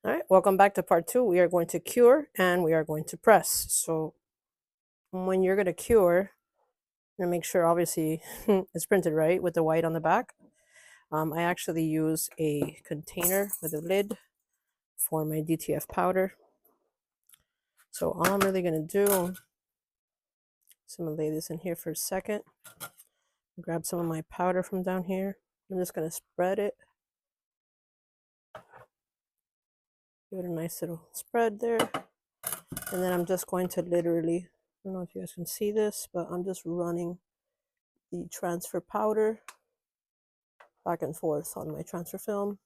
All right, welcome back to part 2. We are going to cure and we are going to press. So when you're going to cure, you're going to make sure obviously it's printed right with the white on the back. I actually use a container with a lid for my DTF powder. So all I'm really going to do is I'm going to lay this in here for a second. Grab some of my powder from down here. I'm just going to spread it. Give it a nice little spread there. And then I'm just going to literally, I don't know if you guys can see this, but I'm just running the transfer powder back and forth on my transfer film.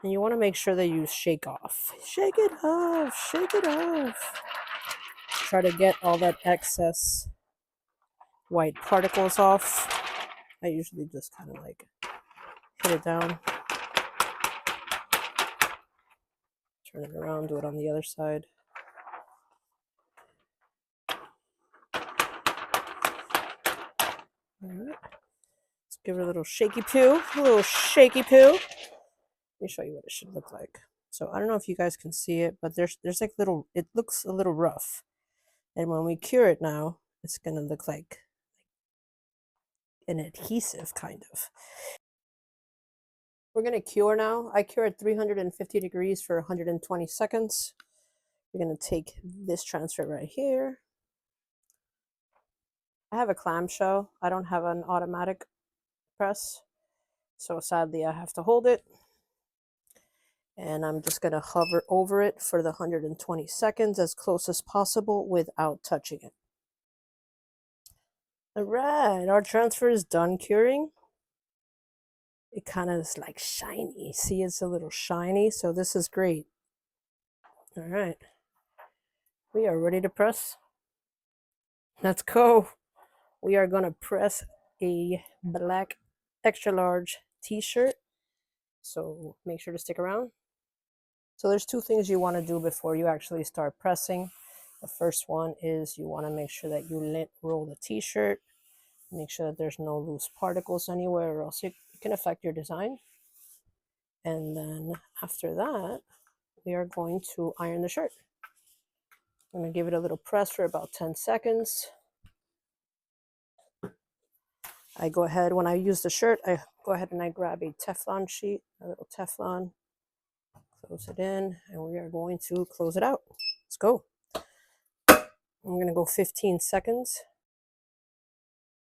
And you want to make sure that you shake off. Shake it off, shake it off. Try to get all that excess white particles off. I usually just kind of like hit it down. Turn it around, do it on the other side. All right. Let's give it a little shaky poo. A little shaky poo. Let me show you what it should look like. So I don't know if you guys can see it, but there's like little, it looks a little rough. And when we cure it now, it's going to look like an adhesive kind of. We're going to cure now. I cure at 350 degrees for 120 seconds. We're going to take this transfer right here. I have a clamshell. I don't have an automatic press. So sadly, I have to hold it. And I'm just going to hover over it for the 120 seconds as close as possible without touching it. All right, our transfer is done curing. It kind of is like shiny. See, it's a little shiny, so this is great. All right, we are ready to press. Let's go. We are gonna press a black extra large t-shirt, so make sure to stick around. So there's two things you want to do before you actually start pressing. The first one is you want to make sure that you lint roll the t-shirt. Make sure that there's no loose particles anywhere, or else it can affect your design. And then after that, we are going to iron the shirt. I'm going to give it a little press for about 10 seconds. I go ahead, when I use the shirt, I go ahead and I grab a Teflon sheet, a little Teflon, close it in, and we are going to close it out. Let's go. I'm going to go 15 seconds.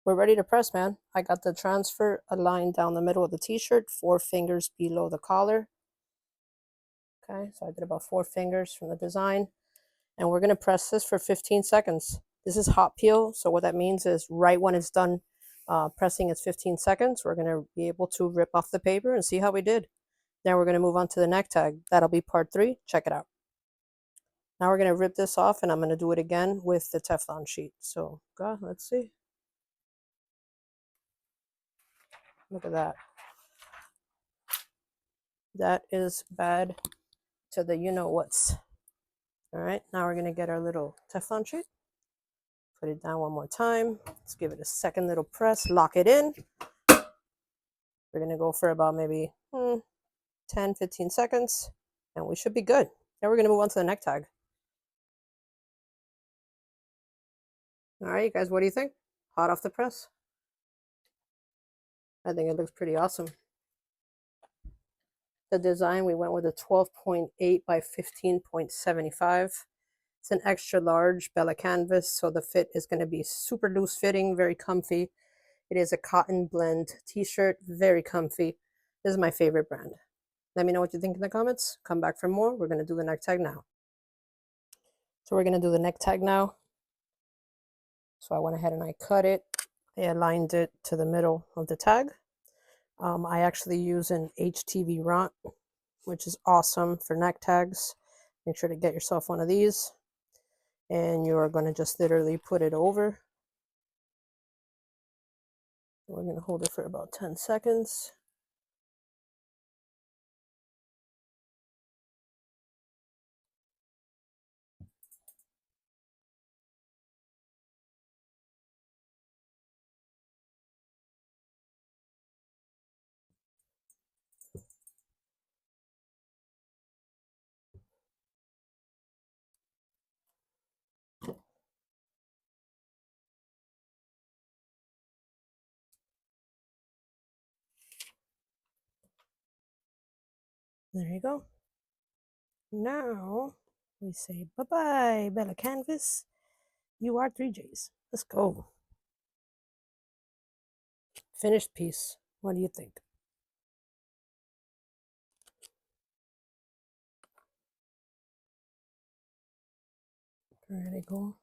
We're ready to press, man. I got the transfer aligned down the middle of the t-shirt, 4 fingers below the collar. Okay, so I did about 4 fingers from the design. And we're going to press this for 15 seconds. This is hot peel, so what that means is right when it's done pressing its 15 seconds, we're going to be able to rip off the paper and see how we did. Now we're going to move on to the neck tag. That'll be part 3. Check it out. Now we're going to rip this off, and I'm going to do it again with the Teflon sheet. So, let's see. Look at that. That is bad to the you-know-whats. All right, now we're going to get our little Teflon sheet. Put it down one more time. Let's give it a second little press. Lock it in. We're going to go for about maybe 10, 15 seconds, and we should be good. Now we're going to move on to the neck tag. All right, you guys, what do you think? Hot off the press? I think it looks pretty awesome. The design, we went with a 12.8 by 15.75. It's an extra large Bella canvas, so the fit is going to be super loose fitting, very comfy. It is a cotton blend t-shirt, very comfy. This is my favorite brand. Let me know what you think in the comments. Come back for more. We're going to do the neck tag now. So we're going to do the neck tag now. So I went ahead and I cut it. I aligned it to the middle of the tag. I actually use an HTV ront, which is awesome for neck tags. Make sure to get yourself one of these. And you're going to just literally put it over. We're going to hold it for about 10 seconds. There you go. Now we say bye-bye, Bella Canvas. You are 3Js. Let's go. Finished piece. What do you think? There you go.